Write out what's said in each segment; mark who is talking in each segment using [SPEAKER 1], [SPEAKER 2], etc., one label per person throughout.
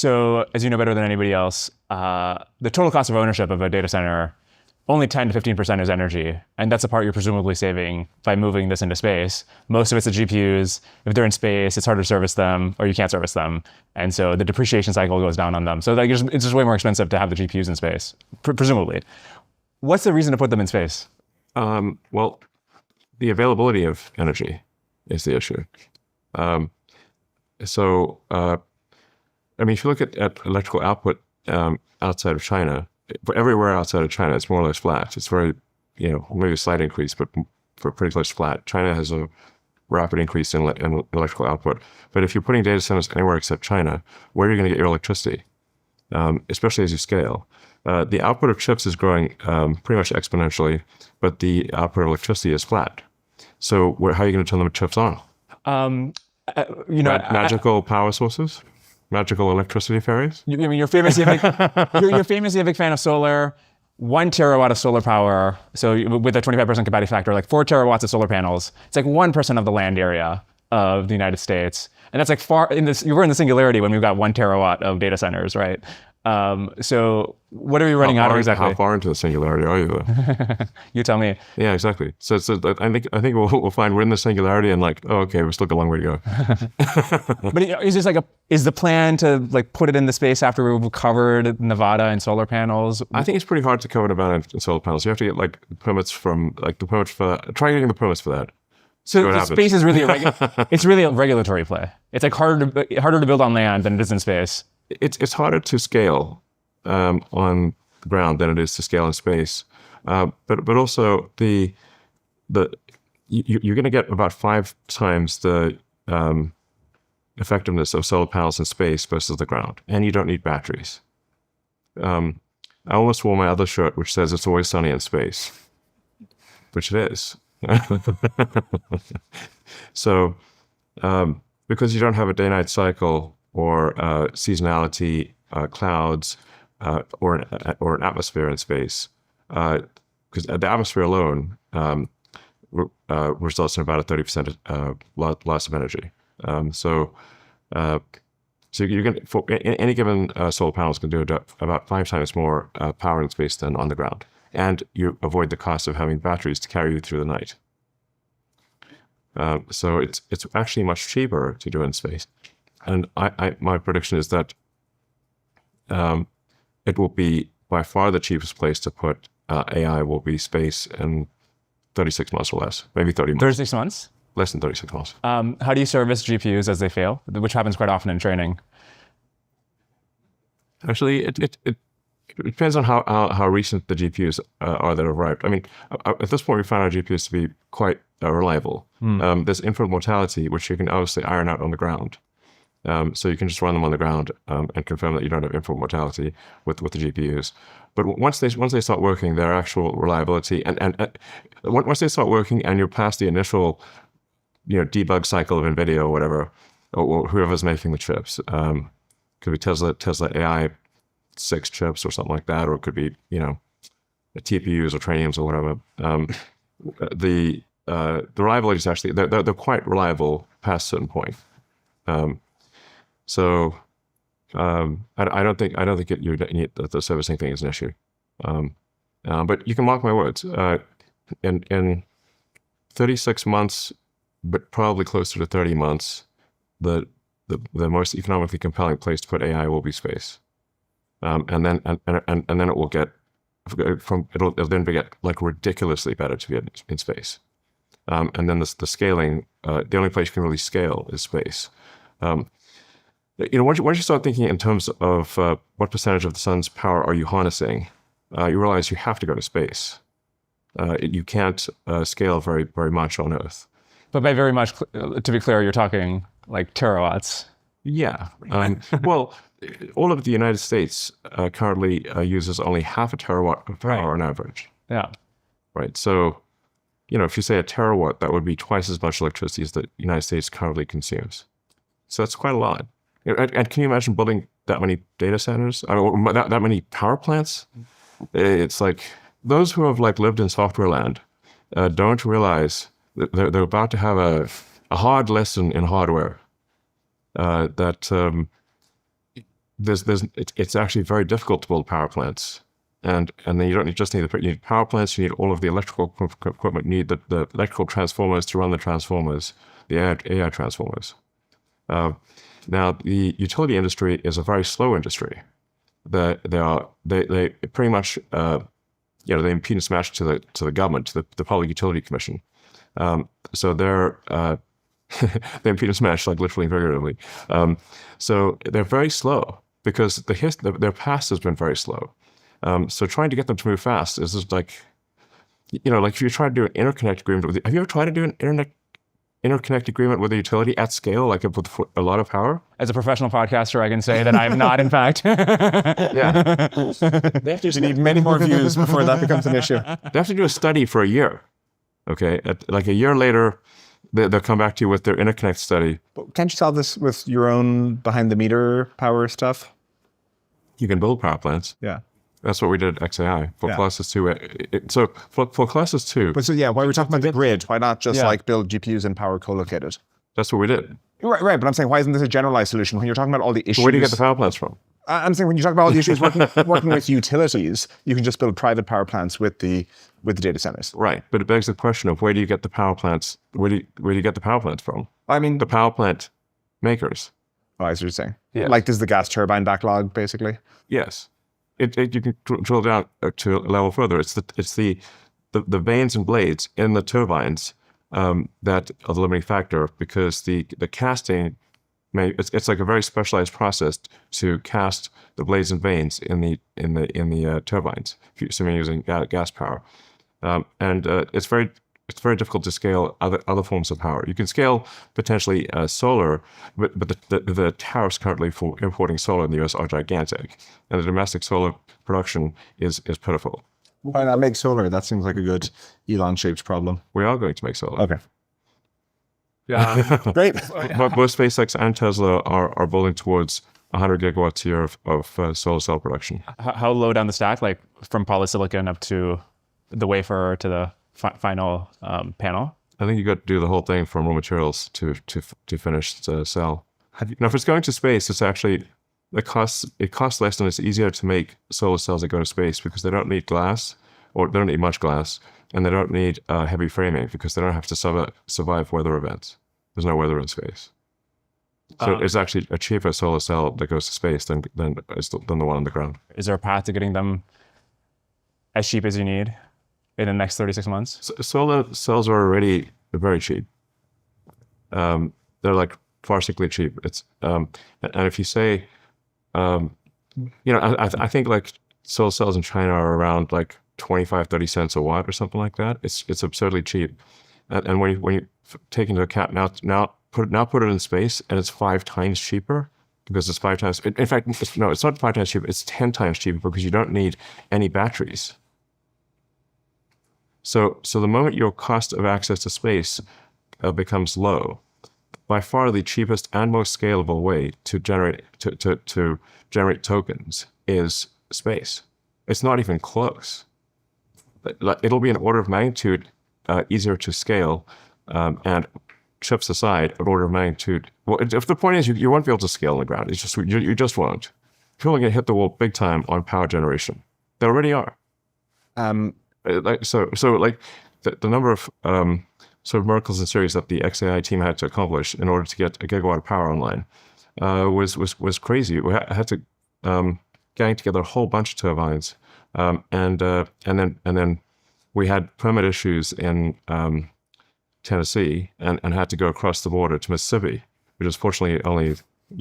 [SPEAKER 1] So as you know better than anybody else, the total cost of ownership of a data center, only 10 to 15% is energy. And that's the part you're presumably saving by moving this into space. Most of it's the GPUs. If they're in space, it's harder to service them or you can't service them. And so the depreciation cycle goes down on them. So it's just way more expensive to have the GPUs in space, presumably. What's the reason to put them in space?
[SPEAKER 2] Well, the availability of energy is the issue. If you look at electrical output outside of China, everywhere outside of China, it's more or less flat. It's very, maybe a slight increase, but for pretty close to flat. China has a rapid increase in electrical output. But if you're putting data centers anywhere except China, where are you going to get your electricity? Especially as you scale. The output of chips is growing pretty much exponentially, but the output of electricity is flat. So how are you going to turn the chips on? Magical power sources? Magical electricity fairies?
[SPEAKER 1] You're famously a big fan of solar. 1 terawatt of solar power, so with a 25% capacity factor, like 4 terawatts of solar panels, it's like 1% of the land area of the United States. And that's like we're in the singularity when we've got 1 terawatt of data centers, right? So what are we running out of exactly?
[SPEAKER 2] How far into the singularity are you though?
[SPEAKER 1] You tell me.
[SPEAKER 2] Yeah, exactly. So I think we'll find we're in the singularity and we're still a long way to go.
[SPEAKER 1] But is the plan to put it into space after we've covered Nevada and solar panels?
[SPEAKER 2] I think it's pretty hard to cover Nevada and solar panels. You have to get permits from try getting the permits for that.
[SPEAKER 1] So space is really it's really a regulatory play. It's harder to build on land than it is in space.
[SPEAKER 2] It's harder to scale on the ground than it is to scale in space, but also you're going to get about 5 times the effectiveness of solar panels in space versus the ground, and you don't need batteries. I almost wore my other shirt, which says "It's always sunny in space," which it is. So, because you don't have a day-night cycle or seasonality, clouds, or an atmosphere in space, because the atmosphere alone results in about a 30% loss of energy. So you're going any given solar panels can do about 5 times more power in space than on the ground, and you avoid the cost of having batteries to carry you through the night. So it's actually much cheaper to do in space. And my prediction is that it will be by far the cheapest place to put AI will be space in 36 months or less, maybe 30 months.
[SPEAKER 1] 36 months?
[SPEAKER 2] Less than 36 months.
[SPEAKER 1] How do you service GPUs as they fail, which happens quite often in training?
[SPEAKER 2] Actually, it depends on how recent the GPUs are that have arrived. I mean, at this point, we found our GPUs to be quite reliable. There's infinite mortality, which you can obviously iron out on the ground. So you can just run them on the ground and confirm that you don't have infinite mortality with the GPUs. But once they start working, their actual reliability and once they start working and you're past the initial debug cycle of NVIDIA or whatever, or whoever's making the chips, could be Tesla AI 6 chips or something like that, or it could be TPUs or Trainiums or whatever. The reliability is actually they're quite reliable past a certain point. So I don't think the servicing thing is an issue. But you can mark my words. In 36 months, but probably closer to 30 months, the most economically compelling place to put AI will be space. And then it will get it'll then get ridiculously better to be in space. And then the scaling, the only place you can really scale is space. Once you start thinking in terms of what percentage of the sun's power are you harnessing, you realize you have to go to space. You can't scale very, very much on Earth.
[SPEAKER 1] But by very much, to be clear, you're talking terawatts.
[SPEAKER 2] Yeah. Well, all of the United States currently uses only half a terawatt of power on average.
[SPEAKER 1] Yeah.
[SPEAKER 2] Right. So, if you say a terawatt, that would be twice as much electricity as the United States currently consumes. So that's quite a lot. And can you imagine building that many data centers? That many power plants? It's like those who have lived in software land don't realize that they're about to have a hard lesson in hardware. That it's actually very difficult to build power plants. And then you don't just need you need power plants. You need all of the electrical equipment. You need the electrical transformers to run the transformers, the AI transformers. Now, the utility industry is a very slow industry. They pretty much they impedance match to the government, to the Public Utility Commission. So they're they impedance match, like literally and figuratively. So they're very slow because their past has been very slow. So trying to get them to move fast is just like, like if you try to do an interconnect agreement have you ever tried to do an interconnect agreement with a utility at scale, like with a lot of power?
[SPEAKER 1] As a professional podcaster, I can say that I'm not, in fact.
[SPEAKER 2] Yeah.
[SPEAKER 3] They have to need many more views before that becomes an issue.
[SPEAKER 2] They have to do a study for a year. Okay. Like a year later, they'll come back to you with their interconnect study.
[SPEAKER 3] But can't you solve this with your own behind the meter power stuff?
[SPEAKER 2] You can build power plants.
[SPEAKER 3] Yeah.
[SPEAKER 2] That's what we did at XAI for Colossus 2. So for Colossus 2...
[SPEAKER 3] But so why we're talking about the grid, why not just like build GPUs and power co-located?
[SPEAKER 2] That's what we did.
[SPEAKER 3] Right, but I'm saying, why isn't this a generalized solution? When you're talking about all the issues...
[SPEAKER 2] So where do you get the power plants from?
[SPEAKER 3] I'm saying when you talk about all the issues working with utilities, you can just build private power plants with the data centers.
[SPEAKER 2] Right, but it begs the question of where do you get the power plants? Where do you get the power plants from?
[SPEAKER 3] I mean...
[SPEAKER 2] The power plant makers.
[SPEAKER 3] Oh, I see what you're saying.
[SPEAKER 2] Yeah.
[SPEAKER 3] Like there's the gas turbine backlog, basically?
[SPEAKER 2] Yes. You can drill down to a level further. It's the vanes and blades in the turbines that are the limiting factor, because the casting it's like a very specialized process to cast the blades and vanes in the turbines, assuming using gas power, and it's very difficult to scale other forms of power. You can scale potentially solar, but the tariffs currently for importing solar in the US are gigantic, and the domestic solar production is pitiful.
[SPEAKER 3] Why not make solar? That seems like a good Elon-shaped problem.
[SPEAKER 2] We are going to make solar.
[SPEAKER 3] Okay.
[SPEAKER 1] Yeah.
[SPEAKER 3] Great.
[SPEAKER 2] But both SpaceX and Tesla are building towards 100 gigawatts a year of solar cell production.
[SPEAKER 1] How low down the stack, like from polysilicon up to the wafer to the final panel?
[SPEAKER 2] I think you got to do the whole thing from raw materials to finish the cell. Now, if it's going to space, it's actually it costs less, and it's easier to make solar cells that go to space because they don't need glass, or they don't need much glass, and they don't need heavy framing because they don't have to survive weather events. There's no weather in space. So it's actually a cheaper solar cell that goes to space than the one on the ground.
[SPEAKER 1] Is there a path to getting them as cheap as you need in the next 36 months?
[SPEAKER 2] Solar cells are already very cheap. They're like farcically cheap. It's and if you say, I think like solar cells in China are around like 25-30 cents a watt or something like that. It's absurdly cheap, and when you take into account now put it in space, and it's 5 times cheaper because it's 5 times. In fact, it's not 5 times cheaper. It's 10 times cheaper because you don't need any batteries. So the moment your cost of access to space becomes low, by far the cheapest and most scalable way to generate tokens is space. It's not even close. It'll be an order of magnitude easier to scale, and chips aside, an order of magnitude. Well, if the point is you won't be able to scale on the ground, it's just you just won't. People are going to hit the wall big time on power generation. They already are. The number of sort of miracles in series that the XAI team had to accomplish in order to get a gigawatt of power online was crazy. We had to getting together a whole bunch of turbines, and then we had permit issues in Tennessee and had to go across the border to Mississippi, which is fortunately only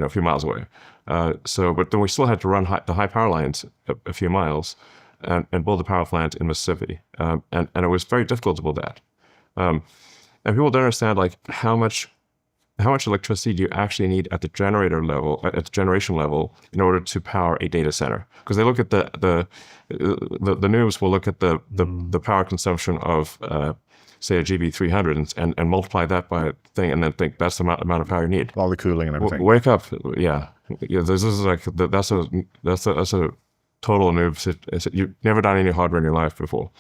[SPEAKER 2] a few miles away. But then we still had to run the high power lines a few miles and build a power plant in Mississippi, and it was very difficult to build that. And people don't understand like how much electricity do you actually need at the generation level in order to power a data center? Because they look at the news will look at the power consumption of say a GB300 and multiply that by a thing, and then think that's the amount of power you need.
[SPEAKER 3] All the cooling and everything.
[SPEAKER 2] Wake up, yeah. This is like that's a total noob. You've never done any hardware in your life before.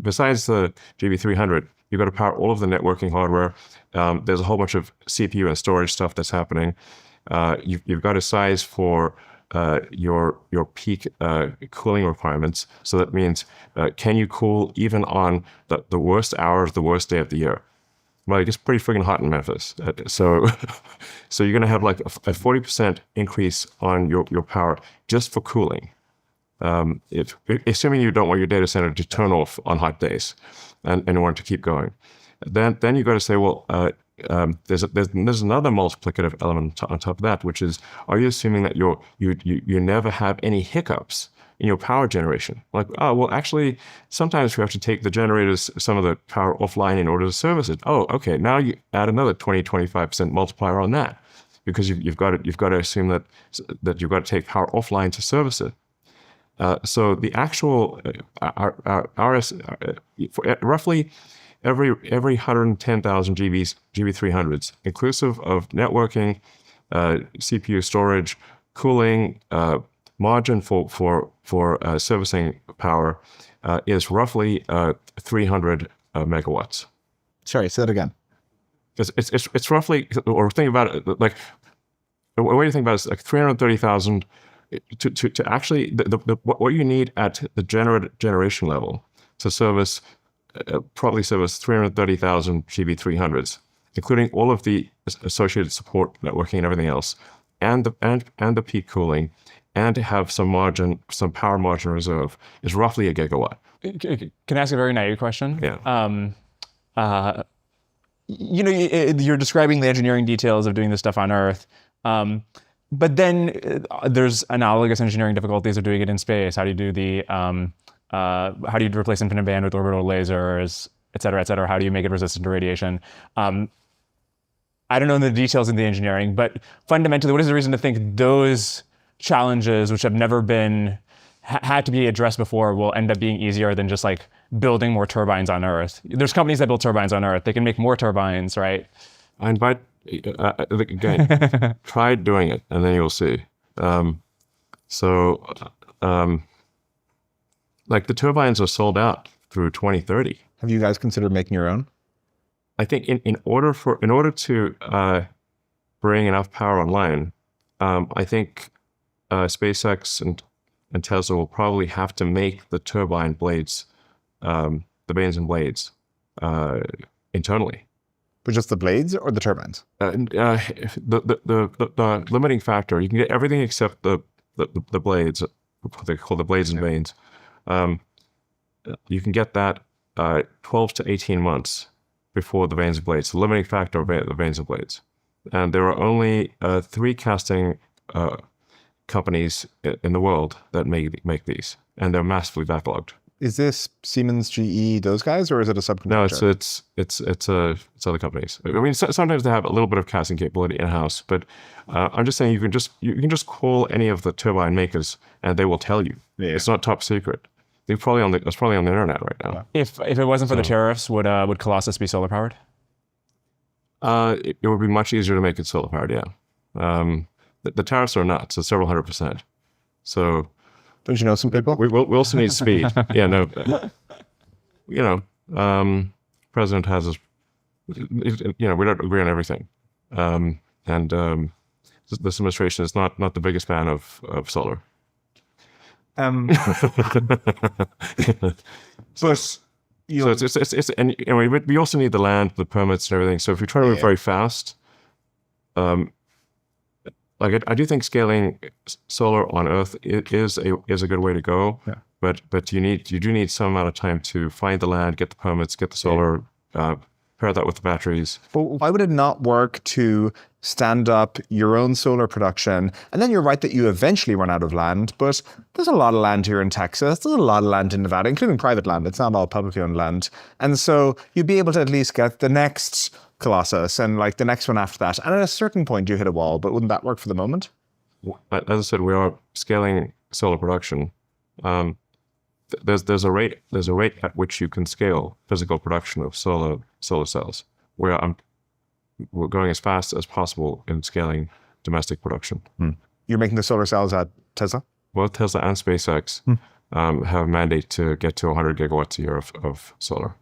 [SPEAKER 2] Besides the GB300, you've got to power all of the networking hardware. There's a whole bunch of CPU and storage stuff that's happening, You've got a size for your peak cooling requirements. So that means, can you cool even on the worst hours, the worst day of the year? Well, it gets pretty freaking hot in Memphis. So you're going to have like a 40% increase on your power just for cooling. Assuming you don't want your data center to turn off on hot days and in order to keep going. Then you've got to say, well, there's another multiplicative element on top of that, which is, are you assuming that you never have any hiccups in your power generation? Like, oh, well, actually, sometimes we have to take the generators, some of the power offline in order to service it. Oh, okay, now you add another 20-25% multiplier on that, because you've got to assume that you've got to take power offline to service it. So the actual roughly every 110,000 GB300s, inclusive of networking, CPU storage, cooling, margin for servicing power, is roughly 300 megawatts.
[SPEAKER 3] Sorry, say that again.
[SPEAKER 2] It's roughly, or think about it like, the way to think about it is like 330,000 to actually what you need at the generation level to service probably service 330,000 GB300s, including all of the associated support networking and everything else, and the peak cooling, and to have some margin, some power margin reserve, is roughly a gigawatt.
[SPEAKER 1] Can I ask a very naive question?
[SPEAKER 2] Yeah.
[SPEAKER 1] You're describing the engineering details of doing this stuff on Earth. But then there's analogous engineering difficulties of doing it in space. How do you do the, how do you replace infinite band with orbital lasers, et cetera, et cetera? How do you make it resistant to radiation? I don't know the details in the engineering, but fundamentally, what is the reason to think those challenges, which have never been, had to be addressed before, will end up being easier than just like building more turbines on Earth? There's companies that build turbines on Earth. They can make more turbines, right?
[SPEAKER 2] I invite, again, try doing it, and then you'll see. Like the turbines are sold out through 2030.
[SPEAKER 3] Have you guys considered making your own?
[SPEAKER 2] I think in order to bring enough power online, I think SpaceX and Tesla will probably have to make the turbine blades, the vanes and blades, internally.
[SPEAKER 3] But just the blades or the turbines?
[SPEAKER 2] The limiting factor, you can get everything except the blades, what they call the blades and vanes. You can get that 12 to 18 months before the vanes and blades. The limiting factor of the vanes and blades. And there are only 3 casting companies in the world that make these, and they're massively backlogged.
[SPEAKER 3] Is this Siemens, GE, those guys, or is it a subcontractor?
[SPEAKER 2] No, it's other companies. I mean, sometimes they have a little bit of casting capability in house, but I'm just saying you can just call any of the turbine makers and they will tell you. Yeah. It's not top secret. It's probably on the internet right now.
[SPEAKER 1] Yeah. If it wasn't for the tariffs, would Colossus be solar powered?
[SPEAKER 2] It would be much easier to make it solar powered. Yeah. The tariffs are nuts. It's several 100%. So.
[SPEAKER 3] Don't you know some people?
[SPEAKER 2] We also need speed. Yeah, no. President has his, we don't agree on everything. This administration is not the biggest fan of solar.
[SPEAKER 3] But
[SPEAKER 2] we also need the land, the permits, and everything. So if you're trying to move very fast, I do think scaling solar on Earth is a good way to go. Yeah. But you do need some amount of time to find the land, get the permits, get the solar, pair that with the batteries.
[SPEAKER 3] Well, why would it not work to stand up your own solar production? And then you're right that you eventually run out of land, but there's a lot of land here in Texas. There's a lot of land in Nevada, including private land. It's not all publicly owned land. And so you'd be able to at least get the next Colossus and like the next one after that. And at a certain point you hit a wall, but wouldn't that work for the moment?
[SPEAKER 2] As I said, we are scaling solar production. There's a rate at which you can scale physical production of solar cells, where we're going as fast as possible in scaling domestic production.
[SPEAKER 3] You're making the solar cells at Tesla?
[SPEAKER 2] Both Tesla and SpaceX have a mandate to get to 100 gigawatts a year of solar.